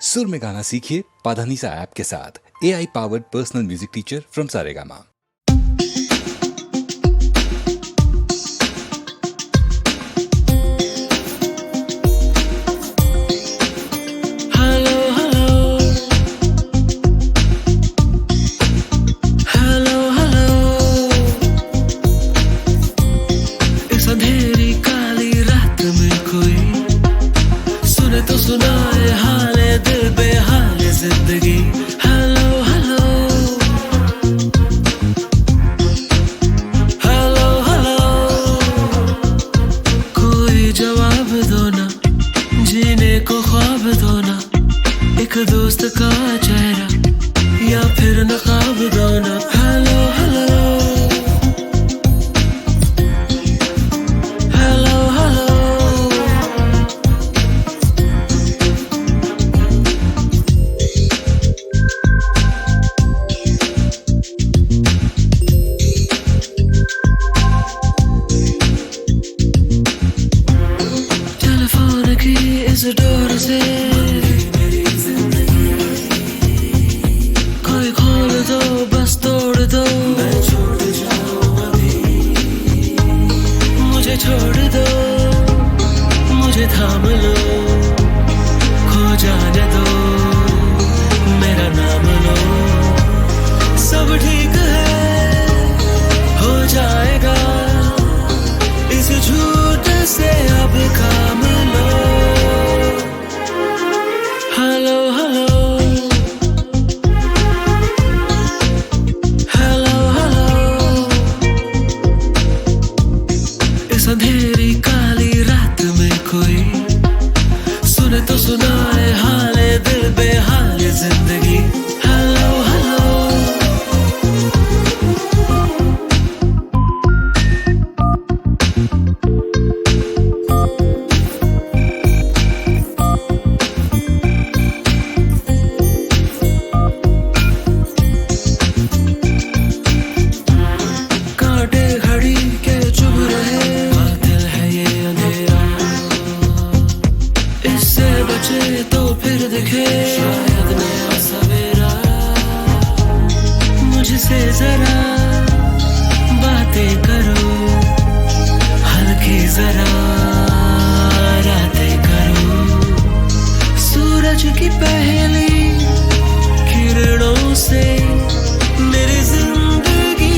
सुर में गाना सीखिए पाधानीसा ऐप के साथ। AI powered personal music teacher from Saregama. सुनाए हाले दिल बेहाले जिंदगी। हेलो हेलो हेलो हेलो, कोई जवाब दो ना, जीने को ख्वाब दो ना, एक दोस्त का चेहरा या फिर नकाब दो ना। हेलो हेलो इस डोर से कोई खोल दो, बस तोड़ दो, मैं छोड़ जाऊं अभी। मुझे छोड़ दो, मुझे थाम लो, खो जाने दो, मेरा नाम लो। सब ठीक है, हो जाएगा, इस झूठ से अब काम लो। हेलो हेलो हेलो हेलो, इस अंधेरी काली रात में कोई सुने तो सुनाए हाले दिल बेहाले जिंदगी। हेलो हेलो तो फिर दिखे शायद नया सवेरा। मुझसे जरा बातें करो, हल्की जरा रातें करो। सूरज की पहली किरणों से मेरी जिंदगी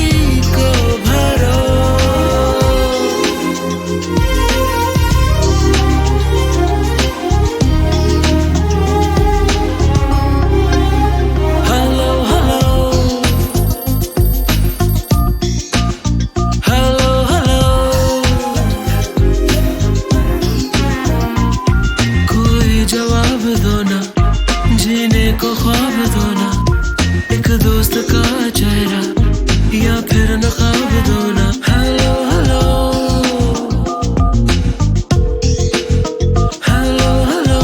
को भरो। जवाब दो ना, जीने को ख्वाब दो ना, एक दोस्त का चेहरा या फिर नकाब दो ना। हेलो हेलो हेलो हेलो,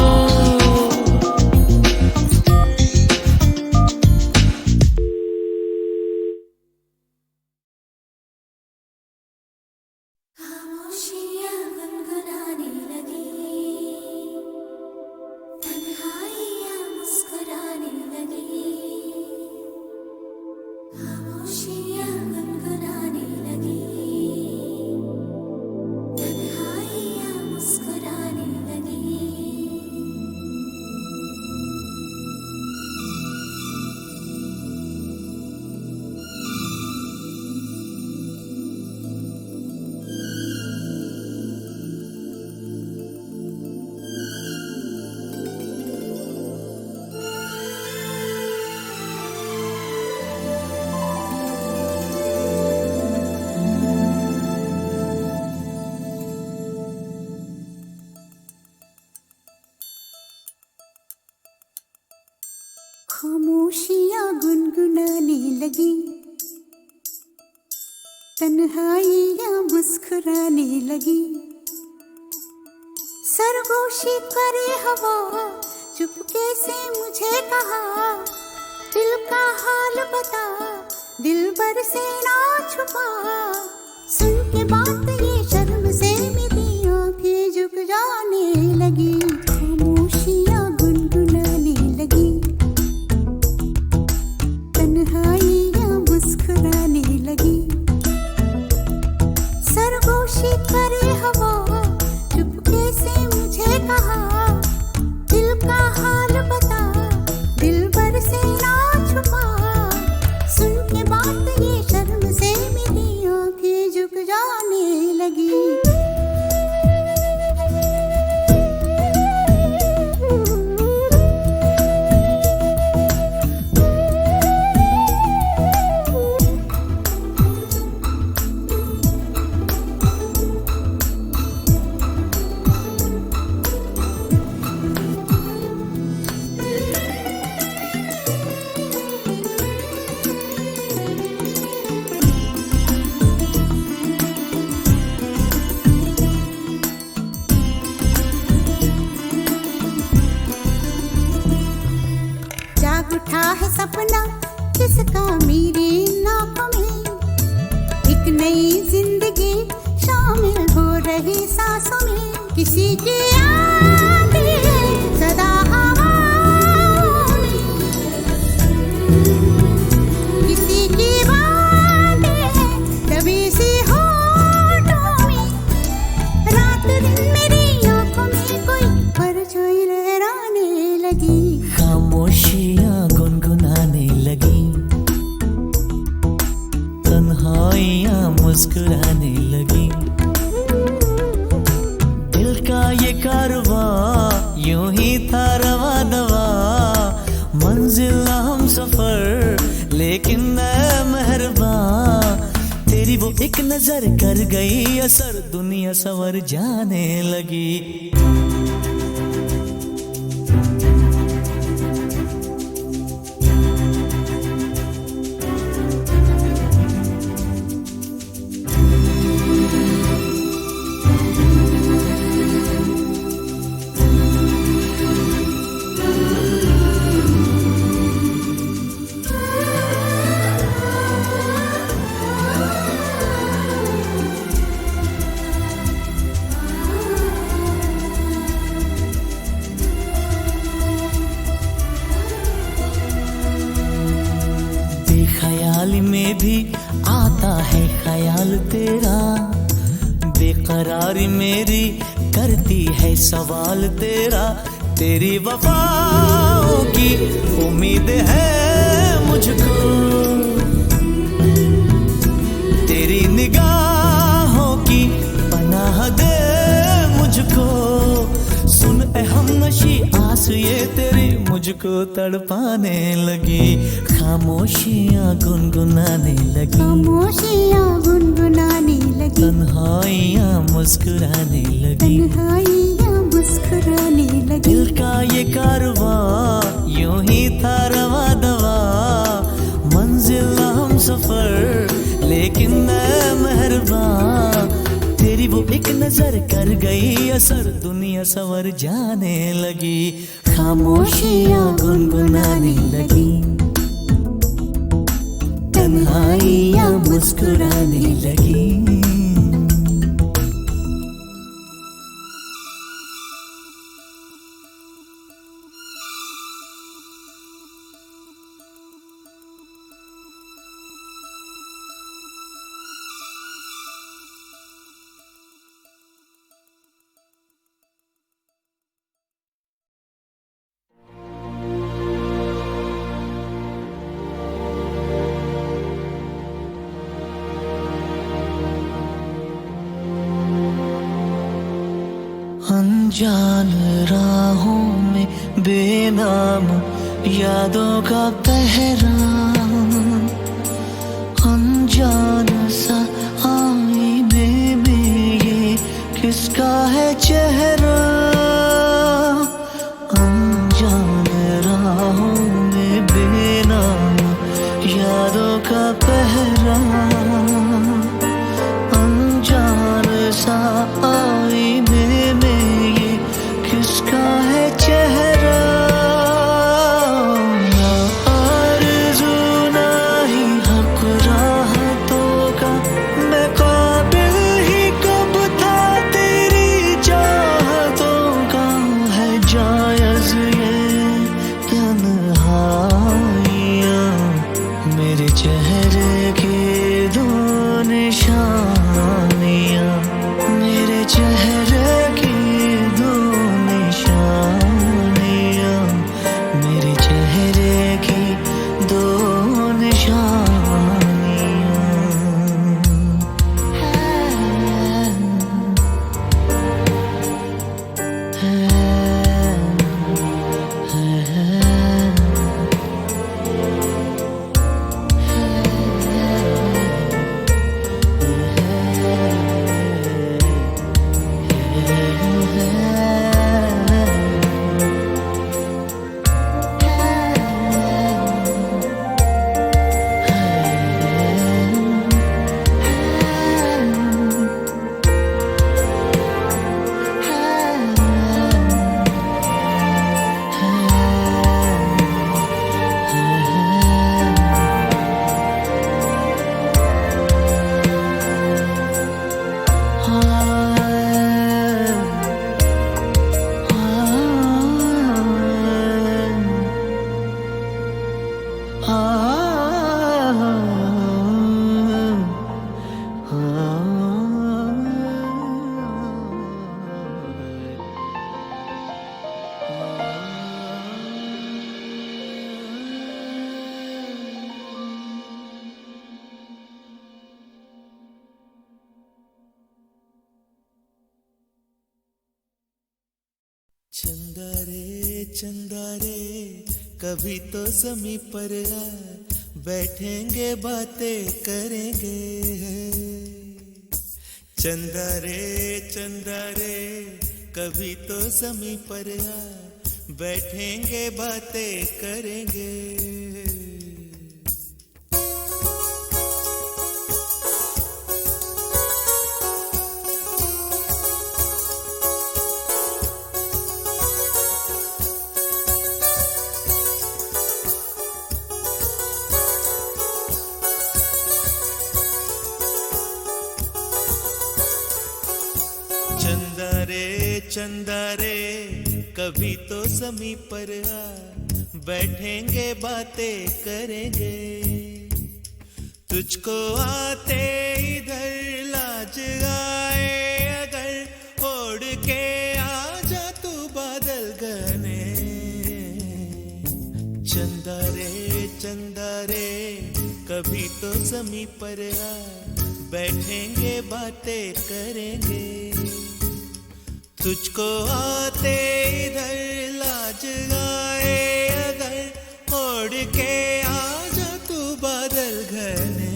खामोशियां गुनगुनाने लगी, तन्हाइयां मुस्कुराने लगी। खामोशियां गुनगुनाने लगी, तन्हाइयां मुस्कुराने लगी। खामोशियां गुनगुनाने लगी, तन्हाइयां मुस्कुराने लगी। सरगोशी करे हवा, चुपके से मुझे कहा, दिल का हाल बता, दिलबर से ना छुपा। सुन के बात ये शर्म से मेरी आंखें झुक जाने लगी। खामोशियां गुनगुनाने उठा है सपना किसका मेरी आँखों में, एक नई जिंदगी शामिल हो रही सांसों में, किसी की आती है सदा हवाओं में, किसी की बातें हैं दबी सी होठों में, रात दिन मेरी आँखों में कोई परछाई लहराने लगी, खामोशियाँ गुनगुनाने लगी, तन्हाइयाँ मुस्कुराने लगी, दिल का ये कारवां यूं ही था रवा दवा, मंजिल हम सफर लेकिन मैं मेहरबान, तेरी वो एक नजर कर गई असर, दुनिया सवर जाने लगी। ख्याल में भी आता है ख्याल तेरा, बेकरारी मेरी करती है सवाल तेरा, तेरी वफाओं की उम्मीद है मुझको, तेरी निगाहों की पनाह दे मुझको, सुन ए हमनशी आस ये तेरी मुझको तड़पाने लगी, खामोशियाँ गुनगुनाने लगी, खामोशियाँ गुनगुनाने लगी, तन्हाइयाँ मुस्कुराने लगी, तन्हाइयाँ मुस्कुराने लगी, दिल का ये कारवां यूं ही था रवा दवा, मंजिल हम सफर लेकिन मैं मेहरबान, तेरी वो एक नजर कर गई असर, दुनिया सवर जाने लगी, खामोशियाँ गुनगुनाने लगी, तन्हाइयाँ मुस्कुराने लगी। अनजान राहों में बेनाम यादों का पहरा, अनजान सा आईने में ये किसका है चेहरा, अनजान राहों में बेनाम यादों का पहरा, अनजान सा आईने किसका है चेहरा, ना आरज़ू ना ही हक़ राहतों का, मैं काबिल ही कब था तेरी चाहतों चंदा रे कभी तो ज़मीं पर आ, बैठेंगे बातें करेंगे। चंदा रे कभी तो ज़मीं पर आ, बैठेंगे बातें करेंगे। चंदा रे कभी तो ज़मीं पर आ, बैठेंगे बातें करेंगे। तुझको आते इधर लाज आए अगर, ओढ़ के आ जा तू बादल घने। चंदा रे कभी तो ज़मीं पर आ, बैठेंगे बातें करेंगे। तुझको आते इधर लाज आए अगर, ओढ़ के आ जा तू बादल घने।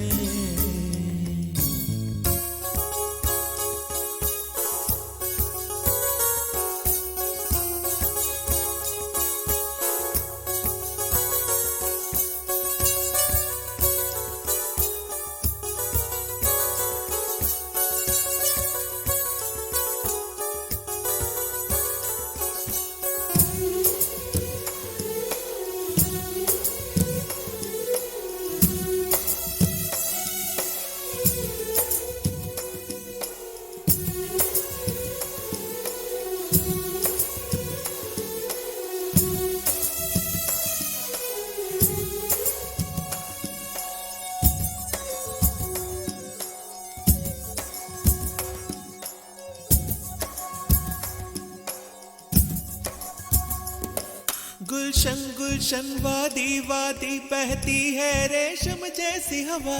गुलशन वादी वादी बहती है रेशम जैसी हवा।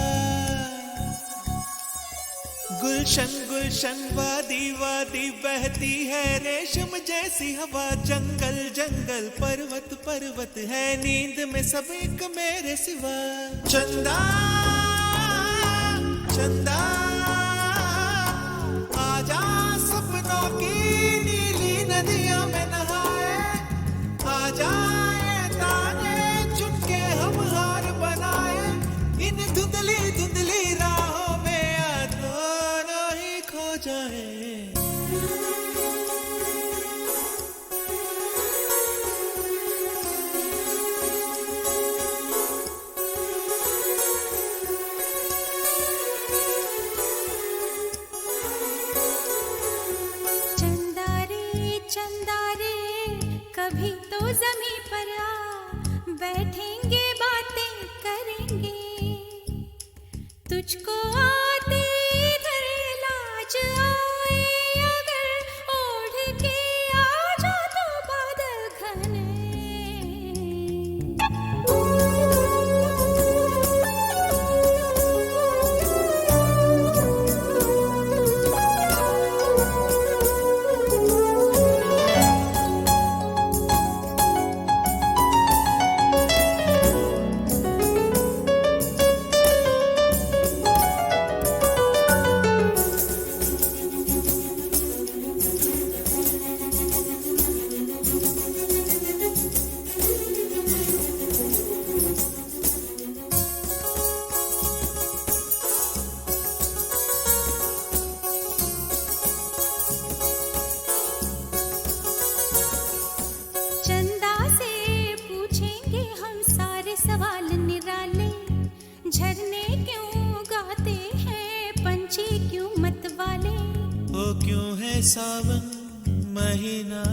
गुलशन वादी वादी बहती है रेशम जैसी हवा। जंगल पर्वत है नींद में सब एक मेरे सिवा। चंदा आजा सपनों की नीली नदियों में नहाए। आजा धुंधली राहों में आ, दोनों ही खो जाए। चंदा रे कभी तो ज़मीं पर आ, बैठेंगे बातें करेंगे। तुझको आते इधर लाज आए अगर, ओढ़ के आ जा तू बादल घने। झरने क्यों गाते हैं पंछी क्यों मतवाले। वो क्यों है सावन महीना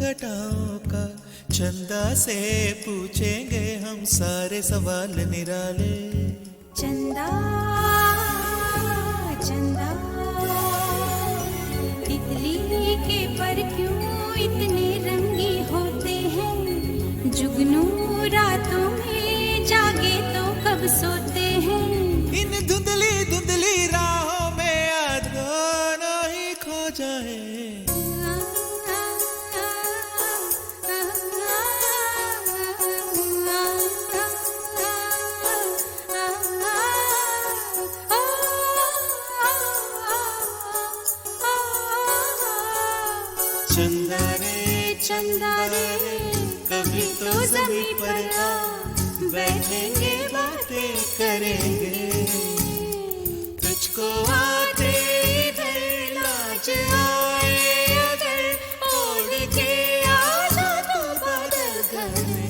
घटाओं का। चंदा से पूछेंगे हम सारे सवाल निराले। चंदा तितली के पर क्यों इतने रंगी होते हैं। जुगनू रातों में जागे तो कब सोते हैं। इन धुंधली राहों में आ, दोनों ही खो जाए। चंदा रे चंदा रे कभी तो जमीन पर आ, बैठेंगे बातें करेंगे, तुझको आते इधर लाज आए अगर, ओढ़ के आ जा तू बादल घर में।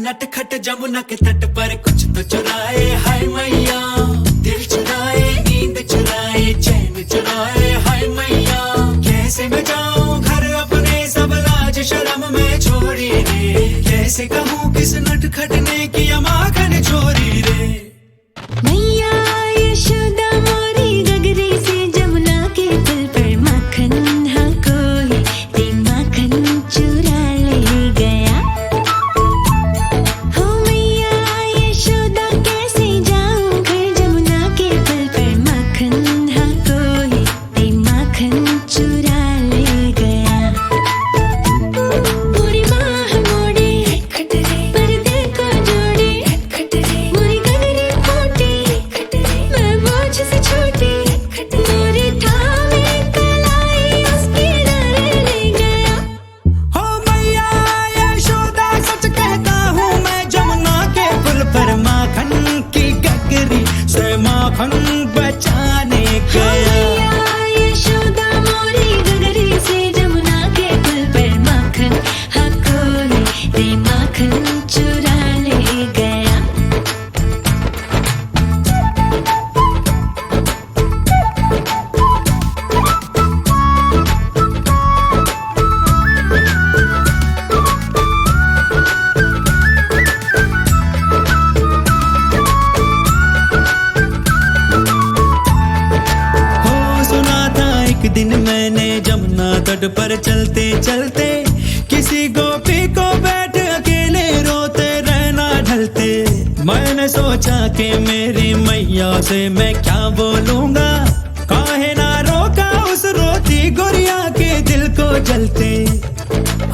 नटखट जमुना के तट पर कुछ तो चुराए, हाय मैया दिल चुराए, नींद चुराए, चैन चुराए, हाय मैया कैसे मैं जाऊं घर अपने, सब लाज शर्म में छोड़ी रे, कैसे कहूँ किस नटखट ने किया माखन चोरी रे। मैया यशोदा मोरी गगरी से जमुना के पुल पर माखन हाँ कोई ते माखन चुरा ले गया। हो मैया यशोदा कैसे जाऊं घर जमुना के पुल पर माखन हाँ कोई ते माखन चुरा ले गया। मोरी माँ मोड़े पर्दे को जोड़े, मोरी गगरी फूटी मैं बोझ से छोटी, मोरी थामे कलाई उसकी डाले ले गया। हो मैया यशोदा सच कहता हूँ मैं, जमुना के पुल पर माखन की गगरी से माखन बचाने गया। मैया यशोदा मोरी गगरी से जमुना के पुल पर माखन हाँ कोई ते माखन चुरा ले गया। हो सुना था एक दिन मैंने जमुना तट पर चलते चलते, किसी गोपी को बैठ अकेले रोते रहना ढलते। मैंने सोचा कि मेरी मैया से मैं क्या बोलूंगा, काहे ना रोका उस रोती गुड़िया के दिल को जलते।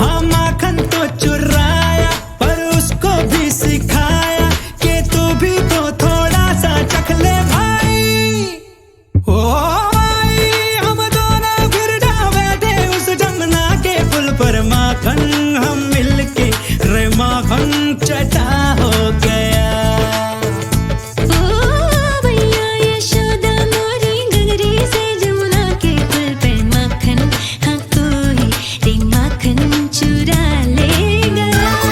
हाँ माखन तो चुराया पर उसको भी सिखाया कि तू भी तो थोड़ा सा चख ले भाई। ओ भाई हम दोनों फिर जा बैठे उस जमुना के पुल पर, माखन हम मिलके रे माखन चटा हो गया। ओ भैया यशोदा मोरी गगरी से जमुना के पुल पर माखन हाँ कोई ते माखन चुरा ले गया।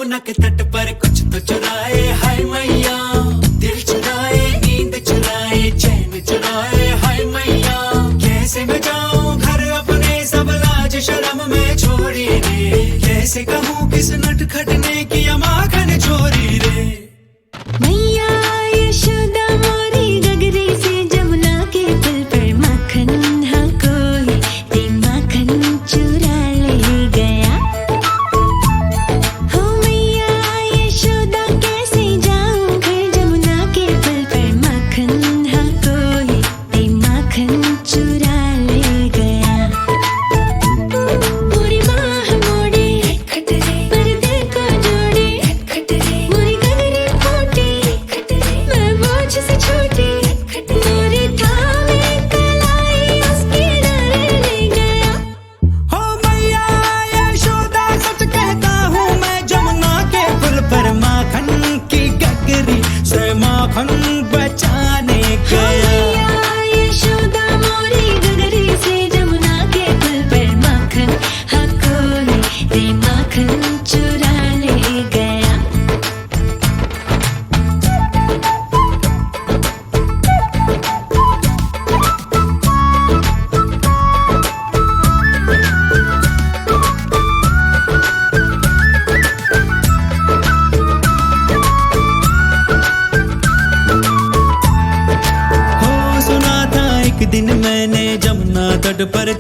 यमुना के तट पर कुछ तो चुराए, हाय मैया दिल चुराए, नींद चुराए, चैन चुराए, हाय मैया कैसे मैं जाऊं घर अपने, सब लाज शर्म में छोड़ी रे, कैसे कहूँ किस नटखट ने किया माखन चोरी रे। मैया यशोदा मोरी गगरी से जमुना के पुल पर माखन हाँ कोई ते माखन चुरा ले गया। हो मैया यशोदा कैसे जाऊं घर जमुना के पुल पर माखन हाँ कोई ते माखन चुरा ले गया। पूरी बाह मोड़े पर्दे को जोड़े, मोरी गगरी फूटी मैं बोझ से छूटी, मोरी थामे कलाई उसके डर ले गया। हो मैया यशोदा सच कहता हूँ मैं, जमुना के पुल पर माखन की गगरी से माखन बचाने गया। मैया यशोदा मोरी गगरी से जमुना के पुल पर माखन हाँ कोई ते माखन चुरा ले गया। हो सुना था एक दिन मैंने जमुना तट पर